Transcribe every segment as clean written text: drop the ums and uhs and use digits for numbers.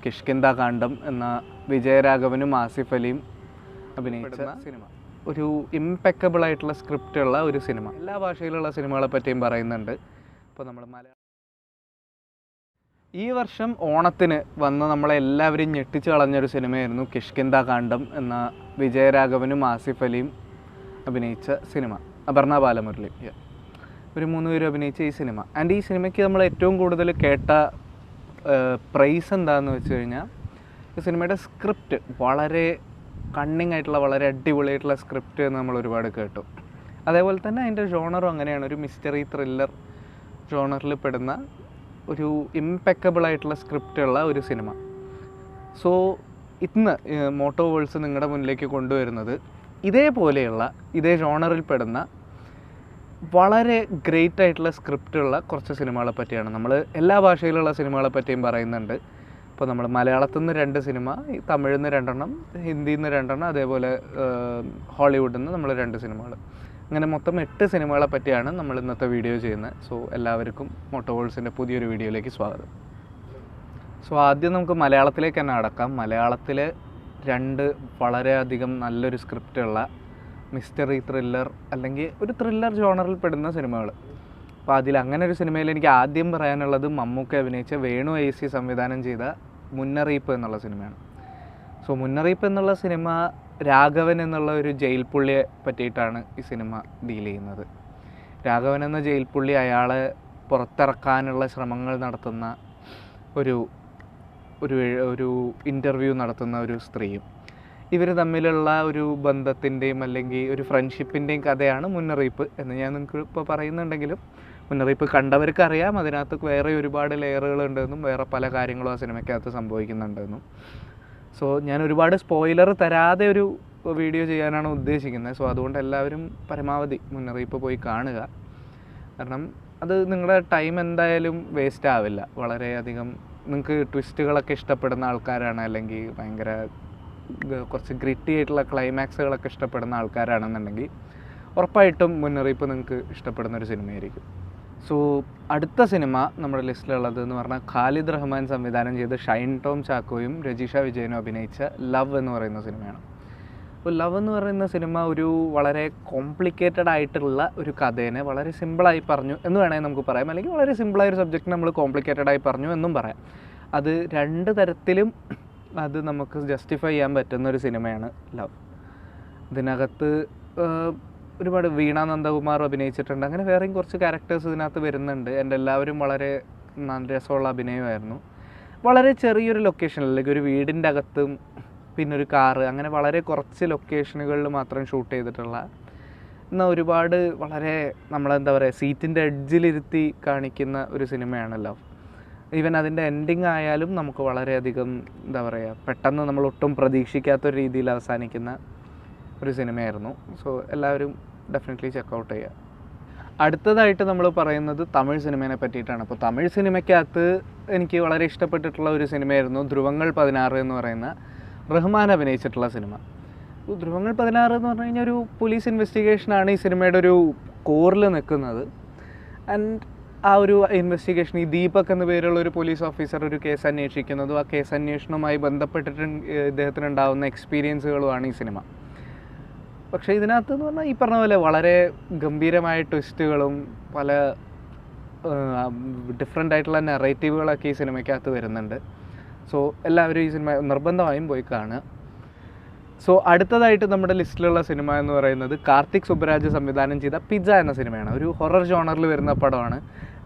കിഷ്കിന്ദ കാണ്ഡം എന്ന വിജയരാഘവനും ആസിഫ് അലിയും അഭിനയിച്ച സിനിമ ഒരു ഇംപെക്കബിൾ ആയിട്ടുള്ള സ്ക്രിപ്റ്റ് ഉള്ള ഒരു സിനിമ. എല്ലാ ഭാഷയിലുള്ള സിനിമകളെ പറ്റിയും പറയുന്നുണ്ട്. ഇപ്പോൾ നമ്മൾ ഈ വർഷം ഓണത്തിന് വന്ന് നമ്മളെല്ലാവരും ഞെട്ടിച്ച് കളഞ്ഞൊരു സിനിമയായിരുന്നു കിഷ്കിന്ദ കാണ്ഡം എന്ന വിജയരാഘവനും ആസിഫ് അലിയും അഭിനയിച്ച സിനിമ. അപർണ ബാലമുരളി ഒരു 3 പേരും അഭിനയിച്ച ഈ സിനിമ. ആൻഡ് ഈ സിനിമയ്ക്ക് നമ്മൾ ഏറ്റവും കൂടുതൽ കേട്ട പ്രൈസ് എന്താണെന്ന് വെച്ച് കഴിഞ്ഞാൽ ഈ സിനിമയുടെ സ്ക്രിപ്റ്റ് വളരെ കണ്ണിങ് ആയിട്ടുള്ള വളരെ അടിപൊളിയായിട്ടുള്ള സ്ക്രിപ്റ്റ് എന്ന് നമ്മൾ ഒരുപാട് കേട്ടു. അതേപോലെ തന്നെ അതിൻ്റെ ജോണറും അങ്ങനെയാണ്, ഒരു മിസ്റ്ററി ത്രില്ലർ ജോണറിൽ പെടുന്ന ഒരു ഇംപെക്കബിൾ ആയിട്ടുള്ള സ്ക്രിപ്റ്റ് ഉള്ള ഒരു സിനിമ. സോ ഇന്ന് മോട്ടോ വേൾഡ്സ് നിങ്ങളുടെ മുന്നിലേക്ക് കൊണ്ടുവരുന്നത് ഇതേപോലെയുള്ള ഇതേ ജോണറിൽ പെടുന്ന വളരെ ഗ്രേറ്റ് ആയിട്ടുള്ള സ്ക്രിപ്റ്റുള്ള കുറച്ച് സിനിമകളെ പറ്റിയാണ്. നമ്മൾ എല്ലാ ഭാഷയിലുള്ള സിനിമകളെ പറ്റിയും പറയുന്നുണ്ട്. ഇപ്പോൾ നമ്മൾ മലയാളത്തിൽ നിന്ന് 2 സിനിമ, തമിഴിൽ നിന്ന് 2 ഹിന്ദിയിൽ നിന്ന് 2 അതേപോലെ ഹോളിവുഡിൽ നിന്ന് നമ്മൾ 2 സിനിമകൾ, അങ്ങനെ മൊത്തം 8 സിനിമകളെ പറ്റിയാണ് നമ്മൾ ഇന്നത്തെ വീഡിയോ ചെയ്യുന്നത്. സോ എല്ലാവർക്കും മോട്ടോ വേൾഡ്സിൻ്റെ പുതിയൊരു വീഡിയോയിലേക്ക് സ്വാഗതം. സോ ആദ്യം നമുക്ക് മലയാളത്തിലേക്ക് തന്നെ അടക്കാം. മലയാളത്തിൽ 2 വളരെയധികം നല്ലൊരു സ്ക്രിപ്റ്റുള്ള മിസ്റ്ററി ത്രില്ലർ അല്ലെങ്കിൽ ഒരു ത്രില്ലർ ജോണറിൽ പെടുന്ന സിനിമകൾ. അപ്പോൾ അതിൽ അങ്ങനെ ഒരു സിനിമയിൽ എനിക്ക് ആദ്യം പറയാനുള്ളത് മമ്മൂക്ക അഭിനയിച്ച വേണു AC സംവിധാനം ചെയ്ത മുന്നറിയിപ്പ് എന്നുള്ള സിനിമയാണ്. സോ മുന്നറിയിപ്പ് എന്നുള്ള സിനിമ രാഘവൻ എന്നുള്ള ഒരു ജയിൽ പുള്ളിയെ പറ്റിയിട്ടാണ് ഈ സിനിമ ഡീൽ ചെയ്യുന്നത്. രാഘവൻ എന്ന ജയിൽ പുള്ളി അയാളെ പുറത്തിറക്കാനുള്ള ശ്രമങ്ങൾ നടത്തുന്ന ഒരു ഇൻ്റർവ്യൂ നടത്തുന്ന ഒരു സ്ത്രീയും, ഇവർ തമ്മിലുള്ള ഒരു ബന്ധത്തിൻ്റെയും അല്ലെങ്കിൽ ഒരു ഫ്രണ്ട്ഷിപ്പിൻ്റെയും കഥയാണ് മുന്നറിയിപ്പ് എന്ന് ഞാൻ നിങ്ങൾക്ക് ഇപ്പോൾ പറയുന്നുണ്ടെങ്കിലും മുന്നറിയിപ്പ് കണ്ടവർക്ക് അറിയാം അതിനകത്ത് വേറെ ഒരുപാട് ലെയറുകളുണ്ടെന്നും വേറെ പല കാര്യങ്ങളും ആ സിനിമയ്ക്കകത്ത് സംഭവിക്കുന്നുണ്ടെന്നും. സോ ഞാൻ ഒരുപാട് സ്പോയിലർ തരാതെ ഒരു വീഡിയോ ചെയ്യാനാണ് ഉദ്ദേശിക്കുന്നത്. സോ അതുകൊണ്ട് എല്ലാവരും പരമാവധി മുന്നറിയിപ്പ് പോയി കാണുക. കാരണം അത് നിങ്ങളുടെ ടൈം എന്തായാലും വേസ്റ്റ് ആവില്ല. വളരെയധികം നിങ്ങൾക്ക് ട്വിസ്റ്റുകളൊക്കെ ഇഷ്ടപ്പെടുന്ന ആൾക്കാരാണ്, അല്ലെങ്കിൽ ഭയങ്കര കുറച്ച് ഗ്രിറ്റി ആയിട്ടുള്ള ക്ലൈമാക്സുകളൊക്കെ ഇഷ്ടപ്പെടുന്ന ആൾക്കാരാണെന്നുണ്ടെങ്കിൽ ഉറപ്പായിട്ടും മുന്നറിയിപ്പ് നിങ്ങൾക്ക് ഇഷ്ടപ്പെടുന്ന ഒരു സിനിമയായിരിക്കും. സോ അടുത്ത സിനിമ നമ്മുടെ ലിസ്റ്റിലുള്ളത് എന്ന് പറഞ്ഞാൽ ഖാലിദ് റഹ്മാൻ സംവിധാനം ചെയ്ത് ഷൈൻ ടോം ചാക്കോയും രജിഷ വിജയനും അഭിനയിച്ച ലവ് എന്ന് പറയുന്ന സിനിമയാണ്. അപ്പോൾ ലവ് എന്ന് പറയുന്ന സിനിമ ഒരു വളരെ കോംപ്ലിക്കേറ്റഡ് ആയിട്ടുള്ള ഒരു കഥേനെ വളരെ സിമ്പിളായി പറഞ്ഞു എന്ന് വേണമെങ്കിൽ നമുക്ക് പറയാം, അല്ലെങ്കിൽ വളരെ സിമ്പിളായ ഒരു സബ്ജക്റ്റ് നമ്മൾ കോംപ്ലിക്കേറ്റഡായി പറഞ്ഞു എന്നും പറയാം. അത് 2 തരത്തിലും അത് നമുക്ക് ജസ്റ്റിഫൈ ചെയ്യാൻ പറ്റുന്ന ഒരു സിനിമയാണ് ലവ്. ഇതിനകത്ത് ഒരുപാട് വീണ നന്ദകുമാർ അഭിനയിച്ചിട്ടുണ്ട്, അങ്ങനെ വേറെയും കുറച്ച് ക്യാരക്ടേഴ്സ് ഇതിനകത്ത് വരുന്നുണ്ട്. എൻ്റെ എല്ലാവരും വളരെ രസമുള്ള അഭിനയമായിരുന്നു. വളരെ ചെറിയൊരു ലൊക്കേഷനിൽ, അല്ലെങ്കിൽ ഒരു വീടിൻ്റെ അകത്തും പിന്നെ ഒരു കാറ്, അങ്ങനെ വളരെ കുറച്ച് ലൊക്കേഷനുകളിൽ മാത്രം ഷൂട്ട് ചെയ്തിട്ടുള്ള എന്നാൽ ഒരുപാട് വളരെ നമ്മളെന്താ പറയുക സീറ്റിൻ്റെ എഡ്ജിലിരുത്തി കാണിക്കുന്ന ഒരു സിനിമയാണ് ലവ്. ഈവൻ അതിൻ്റെ എൻഡിങ് ആയാലും നമുക്ക് വളരെയധികം എന്താ പറയുക പെട്ടെന്ന് നമ്മൾ ഒട്ടും പ്രതീക്ഷിക്കാത്തൊരു രീതിയിൽ അവസാനിക്കുന്ന ഒരു സിനിമയായിരുന്നു. സോ എല്ലാവരും ഡെഫിനറ്റ്ലി ചെക്കൗട്ട് ചെയ്യുക. അടുത്തതായിട്ട് നമ്മൾ പറയുന്നത് തമിഴ് സിനിമയെ പറ്റിയിട്ടാണ്. അപ്പോൾ തമിഴ് സിനിമയ്ക്കകത്ത് എനിക്ക് വളരെ ഇഷ്ടപ്പെട്ടിട്ടുള്ള ഒരു സിനിമയായിരുന്നു ധ്രുവങ്ങൾ 16 എന്ന് പറയുന്ന റഹ്മാൻ അഭിനയിച്ചിട്ടുള്ള സിനിമ. ധ്രുവങ്ങൾ 16 എന്ന് പറഞ്ഞു കഴിഞ്ഞാൽ ഒരു പോലീസ് ഇൻവെസ്റ്റിഗേഷനാണ് ഈ സിനിമയുടെ ഒരു കോറിൽ നിൽക്കുന്നത്. ആൻഡ് ആ ഒരു ഇൻവെസ്റ്റിഗേഷൻ, ഈ ദീപക് എന്ന പേരുള്ള ഒരു പോലീസ് ഓഫീസർ ഒരു കേസ് അന്വേഷിക്കുന്നതും ആ കേസ് അന്വേഷണവുമായി ബന്ധപ്പെട്ടിട്ട് ഇദ്ദേഹത്തിനുണ്ടാകുന്ന എക്സ്പീരിയൻസുകളുമാണ് ഈ സിനിമ. പക്ഷേ ഇതിനകത്ത് എന്ന് പറഞ്ഞാൽ ഈ പറഞ്ഞ പോലെ വളരെ ഗംഭീരമായ ട്വിസ്റ്റുകളും പല ഡിഫറെൻ്റ് ആയിട്ടുള്ള നെറേറ്റീവുകളൊക്കെ ഈ സിനിമയ്ക്കകത്ത് വരുന്നുണ്ട്. സോ എല്ലാവരും ഈ സിനിമ നിർബന്ധമായും പോയി കാണുക. സോ അടുത്തതായിട്ട് നമ്മുടെ ലിസ്റ്റിലുള്ള സിനിമ എന്ന് പറയുന്നത് കാർത്തിക് സുബ്രാജ് സംവിധാനം ചെയ്ത പിസ്സ എന്ന സിനിമയാണ്. ഒരു ഹൊറർ ജോണറിൽ വരുന്ന പടമാണ്.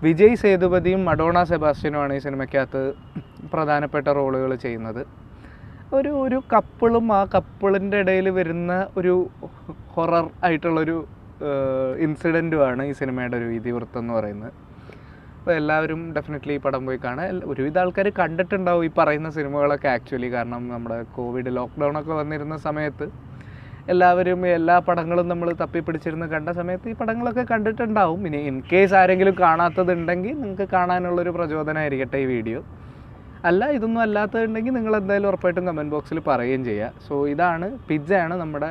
വിജയ് സേതുപതിയും മഡോണ സെബാസ്റ്റ്യനുമാണ് ഈ സിനിമയ്ക്കകത്ത് പ്രധാനപ്പെട്ട റോളുകൾ ചെയ്യുന്നത്. ഒരു കപ്പിളും ആ കപ്പിളിൻ്റെ ഇടയിൽ വരുന്ന ഒരു ഹൊറർ ആയിട്ടുള്ളൊരു ഇൻസിഡൻറ്റുമാണ് ഈ സിനിമയുടെ ഒരു ഇതിവൃത്തം എന്ന് പറയുന്നത്. അപ്പോൾ എല്ലാവരും ഡെഫിനറ്റ്ലി ഈ പടം പോയി കാണാൻ. ഒരുവിധ ആൾക്കാർ കണ്ടിട്ടുണ്ടാവും ഈ പറയുന്ന സിനിമകളൊക്കെ ആക്ച്വലി. കാരണം നമ്മുടെ കോവിഡ് ലോക്ക്ഡൗണൊക്കെ വന്നിരുന്ന സമയത്ത് എല്ലാവരും എല്ലാ പടങ്ങളും നമ്മൾ തപ്പിപ്പിടിച്ചിരുന്ന് കണ്ട സമയത്ത് ഈ പടങ്ങളൊക്കെ കണ്ടിട്ടുണ്ടാവും. ഇനി ഇൻ കേസ് ആരെങ്കിലും കാണാത്തതുണ്ടെങ്കിൽ നിങ്ങൾക്ക് കാണാനുള്ളൊരു പ്രചോദനമായിരിക്കട്ടെ ഈ വീഡിയോ. അല്ല ഇതൊന്നും അല്ലാത്തതുണ്ടെങ്കിൽ നിങ്ങൾ എന്തായാലും ഉറപ്പായിട്ടും കമൻറ്റ് ബോക്സിൽ പറയുകയും ചെയ്യുക. സോ ഇതാണ് പിസ്സയാണ് നമ്മുടെ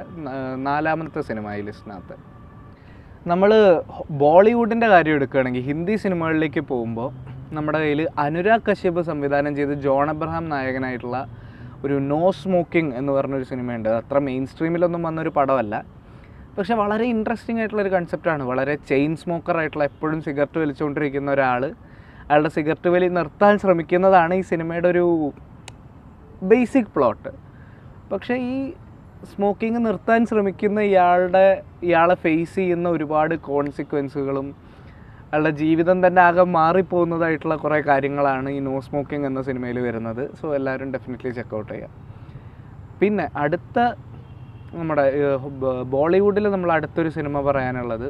4ാമത്തെ സിനിമ ഈ ലിസ്റ്റിനകത്ത്. നമ്മൾ ബോളിവുഡിൻ്റെ കാര്യം എടുക്കുകയാണെങ്കിൽ ഹിന്ദി സിനിമകളിലേക്ക് പോകുമ്പോൾ നമ്മുടെ കയ്യിൽ അനുരാഗ് കശ്യപ് സംവിധാനം ചെയ്ത് ജോൺ അബ്രഹാം നായകനായിട്ടുള്ള ഒരു നോ സ്മോക്കിംഗ് എന്ന് പറഞ്ഞൊരു സിനിമയുണ്ട്. അത്ര മെയിൻ സ്ട്രീമിലൊന്നും വന്നൊരു പടമല്ല, പക്ഷേ വളരെ ഇൻട്രസ്റ്റിംഗ് ആയിട്ടുള്ളൊരു കൺസെപ്റ്റാണ്. വളരെ ചെയിൻ സ്മോക്കറായിട്ടുള്ള, എപ്പോഴും സിഗരറ്റ് വലിച്ചുകൊണ്ടിരിക്കുന്ന ഒരാൾ അയാളുടെ സിഗരറ്റ് വലി നിർത്താൻ ശ്രമിക്കുന്നതാണ് ഈ സിനിമയുടെ ഒരു ബേസിക് പ്ലോട്ട്. പക്ഷേ ഈ സ്മോക്കിംഗ് നിർത്താൻ ശ്രമിക്കുന്ന ഇയാളെ ഫേസ് ചെയ്യുന്ന ഒരുപാട് കോൺസിക്വൻസുകളും അയാളുടെ ജീവിതം തന്നെ ആകെ മാറിപ്പോകുന്നതായിട്ടുള്ള കുറേ കാര്യങ്ങളാണ് ഈ നോ സ്മോക്കിംഗ് എന്ന സിനിമയിൽ വരുന്നത്. സോ എല്ലാവരും ഡെഫിനറ്റ്ലി ചെക്കൗട്ട് ചെയ്യാം. പിന്നെ അടുത്ത നമ്മുടെ ബോളിവുഡിൽ നമ്മൾ അടുത്തൊരു സിനിമ പറയാനുള്ളത്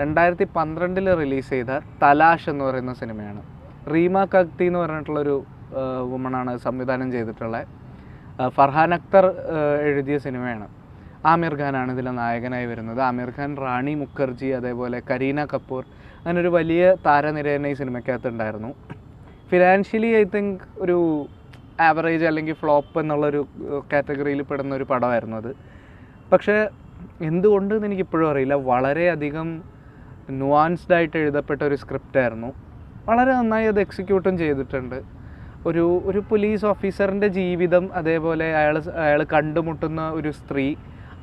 2012 റിലീസ് ചെയ്ത തലാഷ് എന്ന് പറയുന്ന സിനിമയാണ്. റീമ കക്തി എന്ന് പറഞ്ഞിട്ടുള്ളൊരു വുമണാണ് സംവിധാനം ചെയ്തിട്ടുള്ളത്. ഫർഹാൻ അക്തർ എഴുതിയ സിനിമയാണ്. ആമിർ ഖാനാണ് ഇതിലെ നായകനായി വരുന്നത്. ആമിർ ഖാൻ, റാണി മുഖർജി, അതേപോലെ കരീന കപൂർ, അങ്ങനെ ഒരു വലിയ താരനിര തന്നെ ഈ സിനിമയ്ക്കകത്ത് ഉണ്ടായിരുന്നു. ഫിനാൻഷ്യലി ഐ തിങ്ക് ഒരു ആവറേജ് അല്ലെങ്കിൽ ഫ്ലോപ്പ് എന്നുള്ളൊരു കാറ്റഗറിയിൽ പെടുന്ന ഒരു പടമായിരുന്നു അത്. പക്ഷേ എന്തുകൊണ്ടെന്ന് എനിക്കിപ്പോഴും അറിയില്ല, വളരെയധികം നുവാൻസ്ഡായിട്ട് എഴുതപ്പെട്ട ഒരു സ്ക്രിപ്റ്റായിരുന്നു. വളരെ നന്നായി അത് എക്സിക്യൂട്ടും ചെയ്തിട്ടുണ്ട്. ഒരു പോലീസ് ഓഫീസറിൻ്റെ ജീവിതം, അതേപോലെ അയാൾ കണ്ടുമുട്ടുന്ന ഒരു സ്ത്രീ,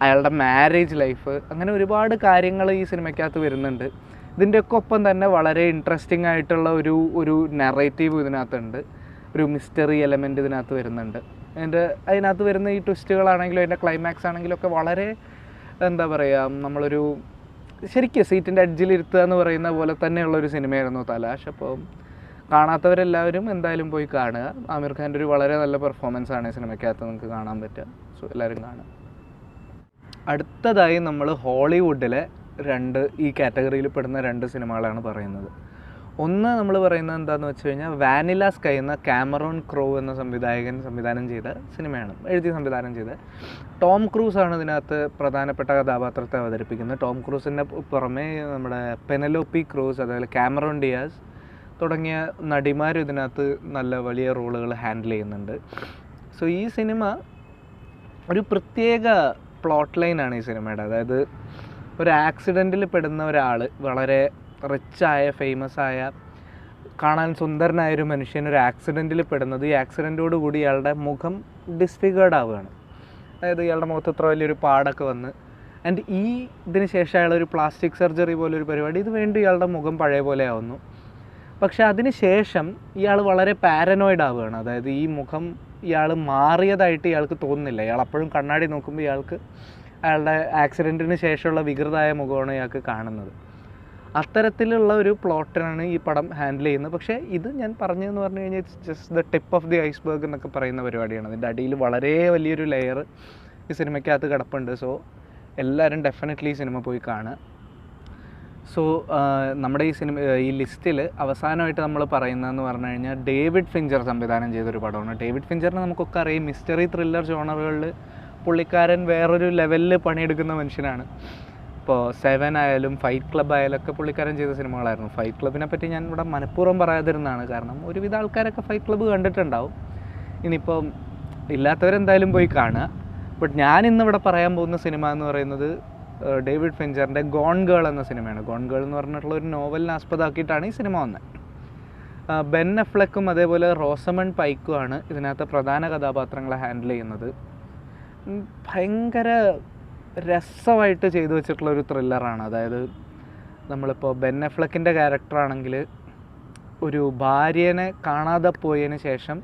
അയാളുടെ മാരേജ് ലൈഫ്, അങ്ങനെ ഒരുപാട് കാര്യങ്ങൾ ഈ സിനിമയ്ക്കകത്ത് വരുന്നുണ്ട്. ഇതിൻ്റെയൊക്കെ ഒപ്പം തന്നെ വളരെ ഇൻട്രസ്റ്റിംഗ് ആയിട്ടുള്ള ഒരു നറേറ്റീവ് ഇതിനകത്തുണ്ട്. ഒരു മിസ്റ്ററി എലമെൻറ്റ് ഇതിനകത്ത് വരുന്നുണ്ട്. അതിനകത്ത് വരുന്ന ഈ ട്വിസ്റ്റുകളാണെങ്കിലും അതിൻ്റെ ക്ലൈമാക്സ് ആണെങ്കിലും ഒക്കെ വളരെ എന്താ പറയുക, നമ്മളൊരു ശരിക്കും സീറ്റിൻ്റെ എഡ്ജിലിരുത്തുക എന്ന് പറയുന്ന പോലെ തന്നെയുള്ളൊരു സിനിമയായിരുന്നു തലാഷ്. അപ്പോൾ കാണാത്തവരെല്ലാവരും എന്തായാലും പോയി കാണുക. ആമിർ ഖാൻ്റെ ഒരു വളരെ നല്ല പെർഫോമൻസാണ് ഈ സിനിമയ്ക്കകത്ത് നിങ്ങൾക്ക് കാണാൻ പറ്റുക. സോ എല്ലാവരും കാണുക. അടുത്തതായി നമ്മൾ ഹോളിവുഡിലെ ഈ കാറ്റഗറിയിൽ പെടുന്ന 2 സിനിമകളാണ് പറയുന്നത്. ഒന്ന് നമ്മൾ പറയുന്നത് എന്താണെന്ന് വെച്ച് കഴിഞ്ഞാൽ വാനില സ്കൈ എന്ന കാമറോൺ ക്രോ എന്ന സംവിധായകൻ സംവിധാനം ചെയ്ത സിനിമയാണ്. സംവിധാനം ചെയ്ത ടോം ക്രൂസ് ആണ് ഇതിനകത്ത് പ്രധാനപ്പെട്ട കഥാപാത്രത്തെ അവതരിപ്പിക്കുന്നത്. ടോം ക്രൂസിൻ്റെ പുറമെ നമ്മുടെ പെനലോപ്പി ക്രൂസ്, അതേപോലെ കാമറോൺ ഡിയാസ് തുടങ്ങിയ നടിമാരും ഇതിനകത്ത് നല്ല വലിയ റോളുകൾ ഹാൻഡിൽ ചെയ്യുന്നുണ്ട്. സോ ഈ സിനിമ ഒരു പ്രത്യേക പ്ലോട്ട് ലൈനാണ് ഈ സിനിമയുടെ. അതായത് ഒരു ആക്സിഡൻറ്റിൽ പെടുന്ന ഒരാൾ, വളരെ റിച്ചായ ഫേമസ് ആയ കാണാൻ സുന്ദരനായൊരു മനുഷ്യൻ ഒരു ആക്സിഡൻറ്റിൽ പെടുന്നത്, ഈ ആക്സിഡൻറ്റോട് കൂടി ഇയാളുടെ മുഖം ഡിസ്ഫിഗേർഡ് ആവുകയാണ്. അതായത് ഇയാളുടെ മുഖത്ത് ഇത്ര വലിയൊരു പാടൊക്കെ വന്ന്, ആൻഡ് ഇതിന് ശേഷം അയാളൊരു പ്ലാസ്റ്റിക് സർജറി പോലൊരു പരിപാടി, ഇത് വേണ്ടി ഇയാളുടെ മുഖം പഴയ പോലെ ആവുന്നു. പക്ഷേ അതിന് ശേഷം ഇയാൾ വളരെ പാരനോയിഡ് ആവുകയാണ്. അതായത് ഈ മുഖം ഇയാൾ മാറിയതായിട്ട് ഇയാൾക്ക് തോന്നുന്നില്ല. ഇയാൾ അപ്പോഴും കണ്ണാടി നോക്കുമ്പോൾ ഇയാൾക്ക് അയാളുടെ ആക്സിഡൻറ്റിന് ശേഷമുള്ള വികൃതമായ മുഖമാണ് ഇയാൾക്ക് കാണുന്നത്. അത്തരത്തിലുള്ള ഒരു പ്ലോട്ടിനാണ് ഈ പടം ഹാൻഡിൽ ചെയ്യുന്നത്. പക്ഷേ ഇത് ഞാൻ പറഞ്ഞതെന്ന് പറഞ്ഞു കഴിഞ്ഞാൽ it's just the tip of the iceberg എന്നൊക്കെ പറയുന്ന പരിപാടിയാണ്. അതിൻ്റെ അടിയിൽ വളരെ വലിയൊരു ലെയർ ഈ സിനിമയ്ക്കകത്ത് കിടപ്പുണ്ട്. സോ എല്ലാവരും ഡെഫിനറ്റ്ലി ഈ സിനിമ പോയി കാണുക. സോ നമ്മുടെ ഈ ലിസ്റ്റിൽ അവസാനമായിട്ട് നമ്മൾ പറയുന്നതെന്ന് പറഞ്ഞു കഴിഞ്ഞാൽ ഡേവിഡ് ഫിഞ്ചർ സംവിധാനം ചെയ്തൊരു പടമാണ്. ഡേവിഡ് ഫിഞ്ചറിനെ നമുക്കൊക്കെ അറിയാം, മിസ്റ്ററി ത്രില്ലർ ജോണറുകളിൽ പുള്ളിക്കാരൻ വേറൊരു ലെവലിൽ പണിയെടുക്കുന്ന മനുഷ്യനാണ്. ഇപ്പോൾ 7 ആയാലും ഫൈറ്റ് ക്ലബ് ആയാലും ഒക്കെ പുള്ളിക്കാരൻ ചെയ്ത സിനിമകളായിരുന്നു. ഫൈറ്റ് ക്ലബിനെ പറ്റി ഞാൻ ഇവിടെ മനഃപൂർവ്വം പറയാതിരുന്നതാണ്, കാരണം ഒരുവിധ ആൾക്കാരൊക്കെ ഫൈറ്റ് ക്ലബ്ബ് കണ്ടിട്ടുണ്ടാവും. ഇനിയിപ്പോൾ ഇല്ലാത്തവരെന്തായാലും പോയി കാണുക. ബട്ട് ഞാൻ ഇന്നിവിടെ പറയാൻ പോകുന്ന സിനിമ എന്ന് പറയുന്നത് ഡേവിഡ് ഫിഞ്ചറിൻ്റെ ഗോൺ ഗേൾ എന്ന സിനിമയാണ്. ഗോൺ ഗേൾ എന്ന് പറഞ്ഞിട്ടുള്ള ഒരു നോവലിനെ ആസ്പദമാക്കിയിട്ടാണ് ഈ സിനിമ വന്നത്. ബെൻ അഫ്ലെക്കും അതേപോലെ റോസമണ്ട് പൈക്കുമാണ് ഇതിനകത്ത് പ്രധാന കഥാപാത്രങ്ങളെ ഹാൻഡിൽ ചെയ്യുന്നത്. ഭയങ്കര രസമായിട്ട് ചെയ്തു വെച്ചിട്ടുള്ളൊരു ത്രില്ലറാണ്. അതായത് നമ്മളിപ്പോൾ ബെൻ അഫ്ലെക്കിൻ്റെ ക്യാരക്ടറാണെങ്കിൽ ഒരു ഭാര്യനെ കാണാതെ പോയതിന് ശേഷം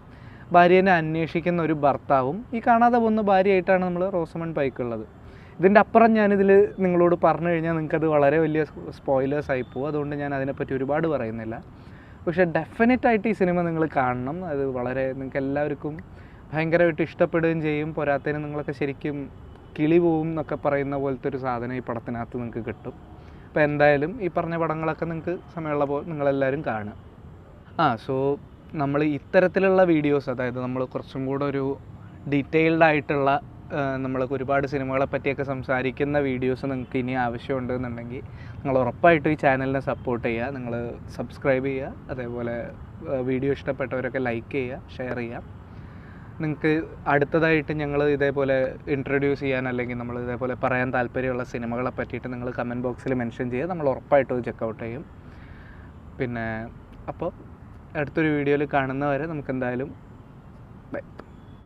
ഭാര്യനെ അന്വേഷിക്കുന്ന ഒരു ഭർത്താവും ഈ കാണാതെ പോകുന്ന ഭാര്യയായിട്ടാണ് നമ്മൾ റോസമണ്ട് പൈക്കുള്ളത്. ഇതിൻ്റെ അപ്പുറം ഞാനിതിൽ നിങ്ങളോട് പറഞ്ഞു കഴിഞ്ഞാൽ നിങ്ങൾക്കത് വളരെ വലിയ സ്പോയിലേഴ്സ് ആയി പോകും. അതുകൊണ്ട് ഞാൻ അതിനെപ്പറ്റി ഒരുപാട് പറയുന്നില്ല. പക്ഷേ ഡെഫിനറ്റായിട്ട് ഈ സിനിമ നിങ്ങൾ കാണണം. അത് വളരെ നിങ്ങൾക്ക് എല്ലാവർക്കും ഭയങ്കരമായിട്ട് ഇഷ്ടപ്പെടുകയും ചെയ്യും. പോരാത്തതിന് നിങ്ങളൊക്കെ ശരിക്കും കിളി പോവും എന്നൊക്കെ പറയുന്ന പോലത്തെ ഒരു സാധനം ഈ പടത്തിനകത്ത് നിങ്ങൾക്ക് കിട്ടും. അപ്പോൾ എന്തായാലും ഈ പറഞ്ഞ പടങ്ങളൊക്കെ നിങ്ങൾക്ക് സമയമുള്ളപ്പോൾ നിങ്ങളെല്ലാവരും കാണുക. സോ നമ്മൾ ഇത്തരത്തിലുള്ള വീഡിയോസ്, അതായത് നമ്മൾ കുറച്ചും കൂടെ ഒരു ഡീറ്റെയിൽഡ് ആയിട്ടുള്ള നമ്മൾക്ക് ഒരുപാട് സിനിമകളെ പറ്റിയൊക്കെ സംസാരിക്കുന്ന വീഡിയോസ് നിങ്ങൾക്ക് ഇനി ആവശ്യമുണ്ടെന്നുണ്ടെങ്കിൽ നിങ്ങൾ ഉറപ്പായിട്ടും ഈ ചാനലിനെ സപ്പോർട്ട് ചെയ്യുക. നിങ്ങൾ സബ്സ്ക്രൈബ് ചെയ്യുക. അതേപോലെ വീഡിയോ ഇഷ്ടപ്പെട്ടവരൊക്കെ ലൈക്ക് ചെയ്യുക, ഷെയർ ചെയ്യുക. നിങ്ങൾക്ക് അടുത്തതായിട്ട് ഞങ്ങൾ ഇതേപോലെ ഇൻട്രൊഡ്യൂസ് ചെയ്യാൻ അല്ലെങ്കിൽ നമ്മൾ ഇതേപോലെ പറയാൻ താല്പര്യമുള്ള സിനിമകളെ പറ്റിയിട്ട് നിങ്ങൾ കമൻറ്റ് ബോക്സിൽ മെൻഷൻ ചെയ്യുക. നമ്മൾ ഉറപ്പായിട്ടും ചെക്കൗട്ട് ചെയ്യും. പിന്നെ അപ്പോൾ അടുത്തൊരു വീഡിയോയിൽ കാണുന്നവരെ നമുക്ക് എന്തായാലും